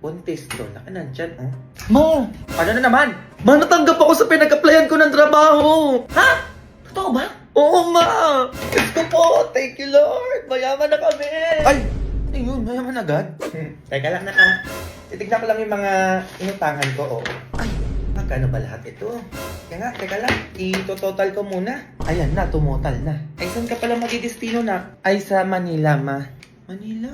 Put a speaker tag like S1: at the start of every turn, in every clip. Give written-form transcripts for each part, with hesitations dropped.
S1: Buntis to. Nandyan, oh.
S2: Ma!
S1: Ano na naman?
S2: Ma, natanggap ako sa pinag-applyan ko ng trabaho!
S1: Ha? Totoo ba?
S2: Oo, ma! Diyos ko po! Thank you, Lord! Mayaman na kami!
S1: Ay! Ayun, mayaman agad. Teka lang na. Titignan ko lang yung mga inutangan ko, oh. Ay, magkano ba lahat ito? Teka lang. Ito-total ko muna. Ayan na, tumotal na. Ay, saan ka pala magdidestino na? Ay, sa Manila, ma. Manila?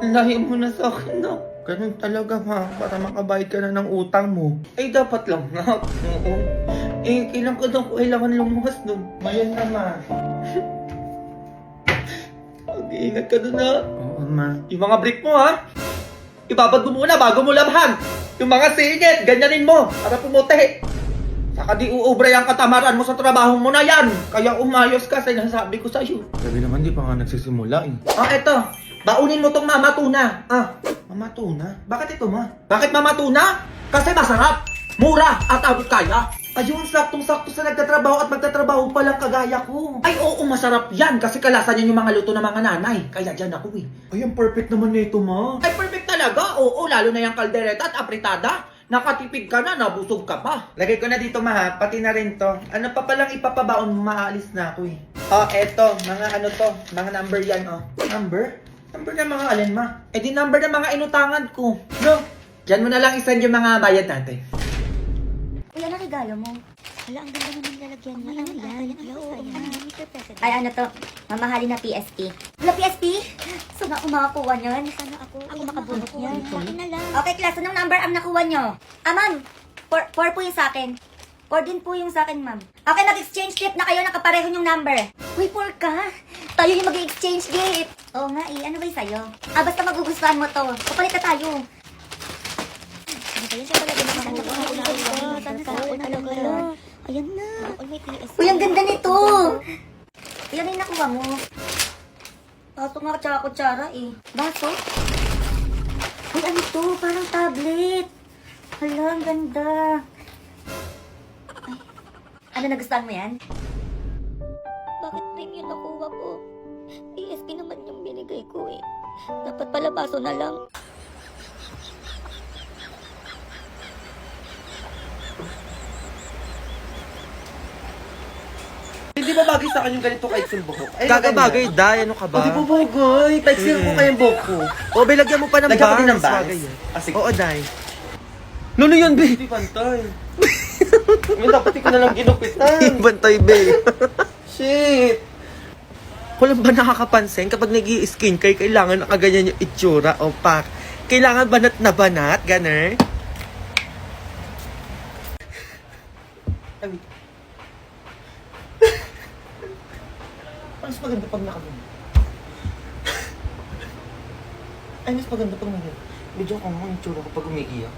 S1: Lahi mo na sa akin, no? Ganun talaga, ma. Para makabayad ka na ng utang mo. Ay, dapat lang, na. Oo. Eh, kailangan lumabas dun. Mayan na, ma.
S2: Mag-iingat ka doon, ha?
S1: Oo, ma.
S2: Yung mga brick mo, ha? Ibabad mo muna bago mo labhan! Yung mga singit, ganyanin mo para pumuti! Saka di uubray ang katamaran mo sa trabaho mo na yan! Kaya umayos ka, sinasabi ko sa'yo.
S1: Sabi naman, di pa nga nagsisimula, eh.
S2: Eto. Baunin mo tong Mama Tuna.
S1: Mama Tuna? Bakit ito, ma?
S2: Bakit Mama Tuna? Kasi masarap, mura, at abot kaya. Ayun, saktong-sakto sa nagtatrabaho at magtatrabaho pa lang kagaya ko. Ay, oo, masarap yan kasi kalasan yan yung mga luto ng mga nanay. Kaya dyan ako eh.
S1: Ay, ang perfect naman nito, ma.
S2: Ay, perfect talaga. Oo, lalo na yung kaldereta at apritada. Nakatipid ka na, nabusog ka pa.
S1: Lagay ko na dito, ma, ha? Pati na rin to. Ano pa palang ipapabaon mo? Maalis na ako, eh. Eto. Mga ano to. Mga number yan, oh. Number? Number na mga alin, ma?
S2: Eh di number ng mga inutangan ko.
S1: No.
S2: Diyan mo na lang isend yung mga bayad natin.
S3: Uy, ano regalo mo? Hala, ang ganda naman lalagyan mo. Ano yan?
S4: Ay, ano to? Mamahalin na PSP. Wala PSP? So, nga umakakuha niyan.
S3: Sana ako makabunot yan. Akin na lang.
S4: Okay, class. Anong number am nakuha nyo? Ma'am. 4 po yung sa akin. 4 din po yung sa akin, ma'am. Okay, nag-exchange gift na kayo. Nakapareho yung number. Uy, 4 ka? Tayo yung mag-exchange gift. Oo nga eh. Ano ba yung sa'yo? Basta magugustuhan mo to. Kapalit na tayo.
S3: Ano ba yan? Siya pala din ako. Sana sa ako talaga. Ayan na. May PS.
S4: Uy, ang ganda nito. Uy, ano yung nakuha mo? Baso nga tsaka kutsara eh. Baso? Uy, ano to? Parang tablet. Hala, ang ganda. Ay. Ano, nagustuhan mo yan?
S3: Bakit rin yung nakuha ko? PSP naman yung binigay ko eh. Dapat pala baso na lang.
S1: Hindi ba bagay sa akin yung ganito kahit yung buhok? Ay,
S2: Gagabagay, Day. Ano ka ba?
S1: Di ba bagay? Paiksin ko kayong buhok ko.
S2: O, bilagyan mo pa ng
S1: Lagyan ko din ng
S2: bangs.
S1: bangs?
S2: Bagay yan.
S1: Sige.
S2: Oo, Day. Nuno yun, be?
S1: Hindi pantay. May dapat ko na lang ginupitan.
S2: Bantay, be.
S1: Shit.
S2: Walang ba nakakapansin kapag nag-i-skin care, kailangan nakaganyan yung itsura o pak? Kailangan banat na banat, ganer?
S1: Ay, wait. Mas maganda pag nakaganyan. Ay, mas maganda pag nakaganyan. Medyo ako nga yung tsura ko pag umiiyak.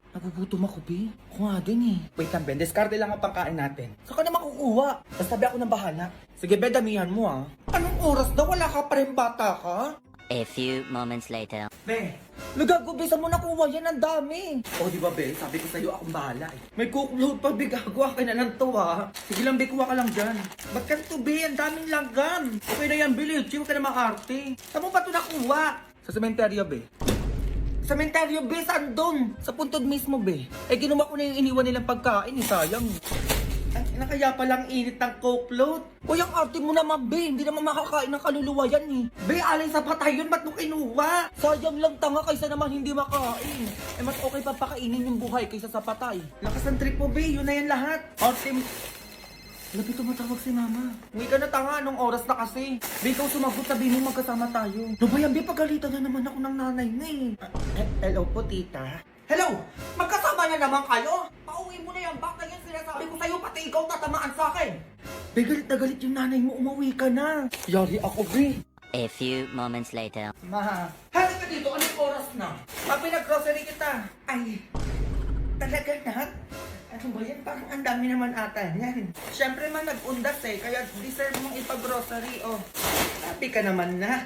S1: Nagugutom ako, be. Ako nga din eh. Wait lang, Ben. Discarte lang ang pangkain natin. Saan ka na makukuha? Basta be, ako nang bahala. Sige, be, damihan mo ah. Anong oras daw? Wala ka pa rin bata ka?
S5: A few moments later.
S1: Be, nagago, be, saan mo nakuha yan? Ang dami. O, di ba, be? Sabi ko sa'yo, akong bahala eh. May cookload pa, be. Gago, akin na lang to, ha? Sige lang, be, kuha ka lang dyan. Ba't ganito, be? Ang daming langgam. Okay na yan, be. Chill ka na maarte. Saan mo ba ito nakuha? Sa sementeryo, be. Sementeryo, be, saan doon? Sa puntod mismo, be. Eh, ginuha ko na yung iniwan nilang pagkain, eh, sayang. Ay, nakaya palang init ng coke load. Uy, ang arte mo naman, be. Hindi naman makakain ng kaluluwa yan, eh. Be, alay sa patay yun, ba't mo kinuha? Sayang lang tanga kaysa naman hindi makain. Eh, mas okay pa pakainin yung buhay kaysa sa patay. Lakas ang trip mo, be. Yun na yan lahat. Arte Labi, tumatawag si mama. Uwi ka na tanga, anong oras na kasi? Be, ikaw sumagot, sabihin mo magkasama tayo. No ba yan, be, pagalitan na naman ako ng nanay na eh. Hello po, tita. Hello! Magkasama na naman kayo? Pauwi mo na yan, bak na yan sinasabi ko sa'yo, pati ikaw tatamaan sa akin. Be, galit na galit yung nanay mo, umuwi ka na. Yari ako, be.
S5: A few moments later.
S1: Ma, halika ka dito, anong oras na? Pinag-grocery kita. Ay, talaga na? Ano ba yan? Parang ang dami naman ata yan. Siyempre man nag-undas eh, kaya deserve mong ipag-grocery, oh. Happy ka naman na.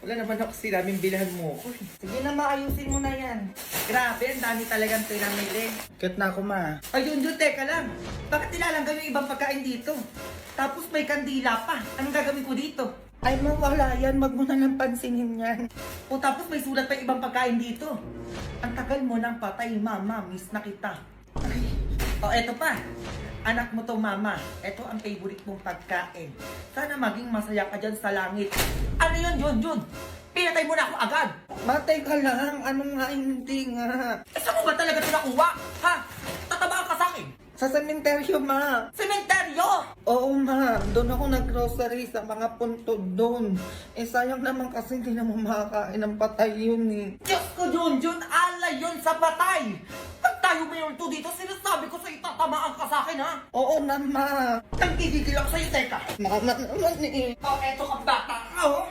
S1: Wala naman ako sinabing bilhan mo ko. Sige na, maayusin mo na yan. Grabe, ang dami talagang pinamili. Kat na ako, ma. Ayun, teka lang. Bakit nilalanggan yung ibang pagkain dito? Tapos may kandila pa. Anong gagawin ko dito? Ay, mawala yan. Wag mo na lang pansinin yan. O tapos may sulat pa ibang pagkain dito. Ang tagal mo nang patay, mama. Miss na kita. Ay. O, eto pa. Anak mo to, mama. Eto ang favorite mong pagkain. Sana maging masaya ka dyan sa langit. Ano yun, Jun? Pinatay mo na ako agad. Matay ka lang. Ano nga, hindi nga. Eh, saan mo ba talaga ito nakuha? Ha? Tatabaan ka sa akin? Sa sementeryo, ma. Sementeryo? Oo, ma. Doon ako nag-grocery sa mga puntod doon. Eh, sayang naman kasi hindi naman makakain ng patay yun eh. Diyos ko, Jun, alay yun sa patay. Pag tayo mayroon to dito, sinasabi ko sa itatamaan ka sa akin, ha? Oo na, ma. Nagkikigil ako sa'yo, teka. Mama naman eh. Oh, eto ka bata ka, oh.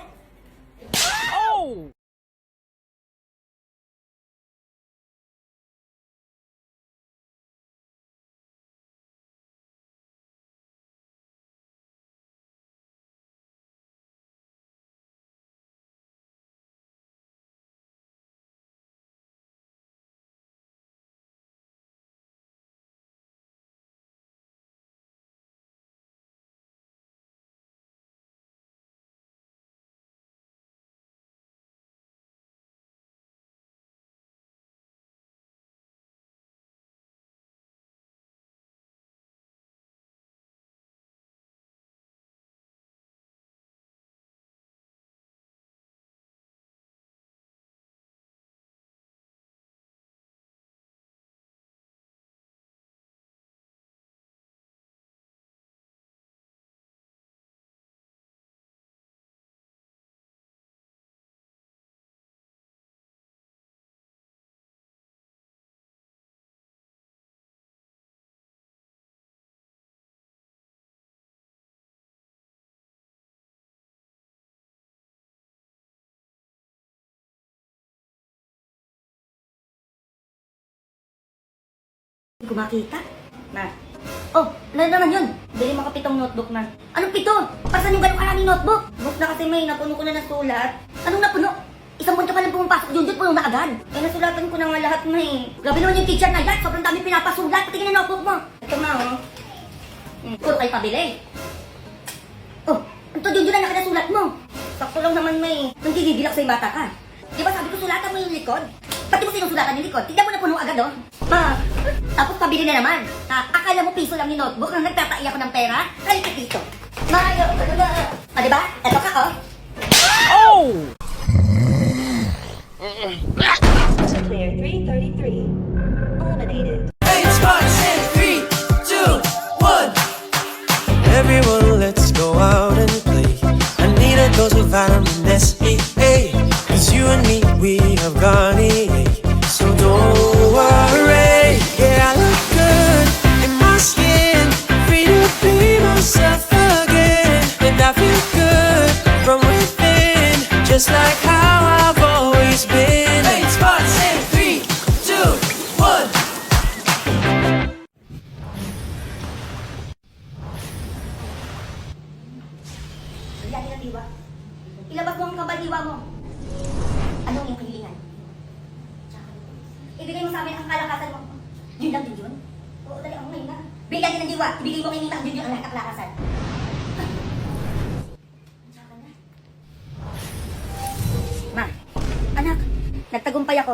S4: Hindi ko makita. Ma. Oh, ano naman yun? Bili mo ka 7 notebook, ma. Anong 7? Pasan yung ganong karaming notebook? Book na kasi may napuno ko na ng sulat. Anong napuno? Isang buwan ka pa lang pumapasok yun, puno na agad. Eh, nasulatan ko na nga lahat, ma eh. Grabe naman yung teacher na yan. Sobrang dami pinapasulat. Patingin na notebook mo. Ito, ma, oh. Puro kayo pabili. Oh, ito yun na nakinasulat mo. Sakto lang naman, may nanggigigilak sa'yo bata ka. Di ba sabi ko sulatan mo yung likod? Pati mo sinusulatan yung likod. Tignan mo na puno agad, oh. Ma, tapos pabili na naman. Akala mo piso lang yung notebook nang nagtatai ako ng pera? Halika dito. Mayo, o diba? Eto ka, oh.
S6: Player 333. Eliminated.
S7: Everyone, let's go out and play. I need a dose of vitamin S-E-A. 'Cause you and me, we have got it. So don't worry. Yeah, I look good in my skin. Free to be myself again. And I feel good from within. Just like how I've always been. 8 spots in 3, 2, 1.
S4: Lagi na diwa. Ilabas mo ang kabaliwa mo. Ano ang iyong kahilingan? Ibigay mo sa amin ang kalakasan mo. Yun lang din yun? Oo, dali ako ngayon na. Bigyan din ng diwa. Ibigay mo kay Nita ang yun ang kalakasan. Tsaka na. Ma, anak, nagtagumpay ako.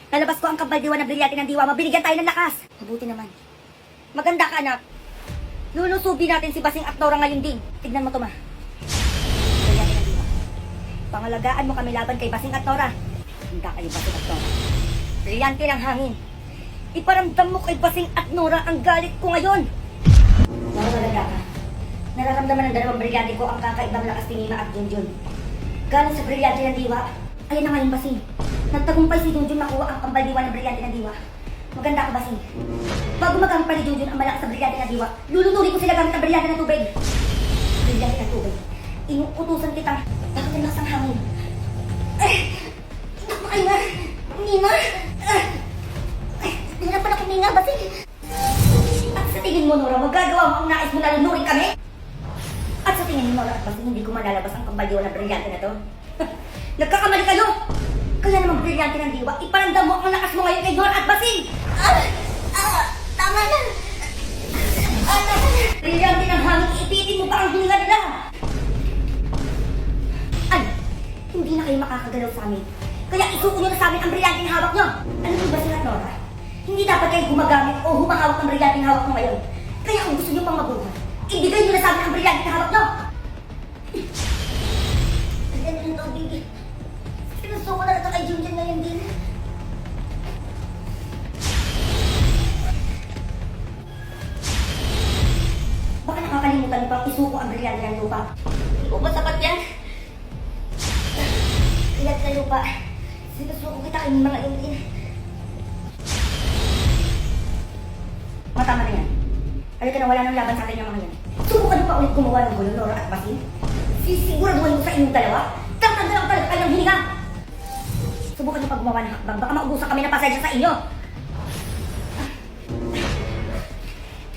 S4: Nalabas ko ang kabaldiwa na brilyante ng diwa. Mabinigyan tayo ng lakas. Mabuti naman. Maganda ka, anak. Lulusubi natin si Basing Aktora ngayon din. Tignan mo to, ma. Brilyante ng diwa. Pangalagaan mo kami laban kay Basing Aktora. Handa kayo, Basing Aktora. Brilyante ng hangin. Iparamdam mo kay Basing Aktora ang galit ko ngayon. Maganda ka. Nararamdaman ng dalawang brilyante ko ang kakaibang lakas ni Nina at Junjun. Galing sa brilyante ng diwa. Ayan na ngayon, Basing. Nagtagumpay si Junjun makuha ang kambaldiwa ng brilyante ng diwa. Maganda ka, Basing. Bago magampay ni Junjun ang malakas sa brilyante ng diwa, luluturin ko sila gamit ang brilyante ng tubig. Brilyante ng tubig. Inuutusan kita. Bakit ang lakas ang hangin? Inak mo kayo na. Nina. Nina pa na kuminga, Basing. At sa tingin mo, Nora, magagawa mo ang nais mo na lunurin kami? At sa tingin mo, Nora, Basing, hindi ko malalabas ang kambaldiwa ng brilyante na to. Nagkakamali kayo! Kaya naman brilyante ng diwa, iparamdam mo ang lakas mo ngayon kay Nora at Basing! Tama na! Brilyante ng hangin, ipitin mo pa ang hininga nila! hindi na kayo makakagalaw sa amin. Kaya isuko nyo na sa amin ang brilyanteng hawak nyo. Alam mo ba sila, Nora? Hindi dapat kayo gumagamit o humahawak ng brilyanteng hawak nyo ngayon. Kaya kung gusto nyo pang mabuhay, ibigay nyo na sa amin ang brilyanteng hawak nyo. Ayan yung tubig. Sinusuko na ito kay Junjun ngayon din. Baka nakakalimutan niyo pang isuko ang brilyante ng lupa. Hindi ko ba sapat yan? Brilyante ng lupa. Sinusuko kita kay mga yun. Matama na yan. Halika na, wala nang laban sa atin yung mga yan. Subukan mo pa ulit gumawa ng gulo, Nora at Basil. Sisiguraduhin mo sa inyong dalawa. Tangtang lang talaga kayong hininga. Subukan mo pa gumawa ng hakbang. Baka maubusan kami ng pasensya sa inyo.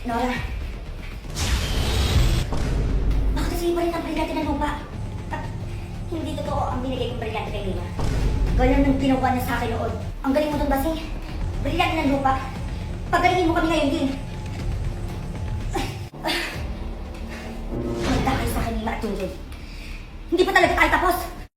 S4: Nora. Bakit kasi pa rin ang brilyante ng lupa? At hindi totoo ang binigay kong brilyante kay Lima. Ganyan ang ginawa niya sa akin noon. Ang galing mo dun, Basing. Brilyante ng lupa. Pagalingin mo kami ngayon din. Magda kayo sa akin, Lima at Junjun. Hindi pa talaga tayo tapos.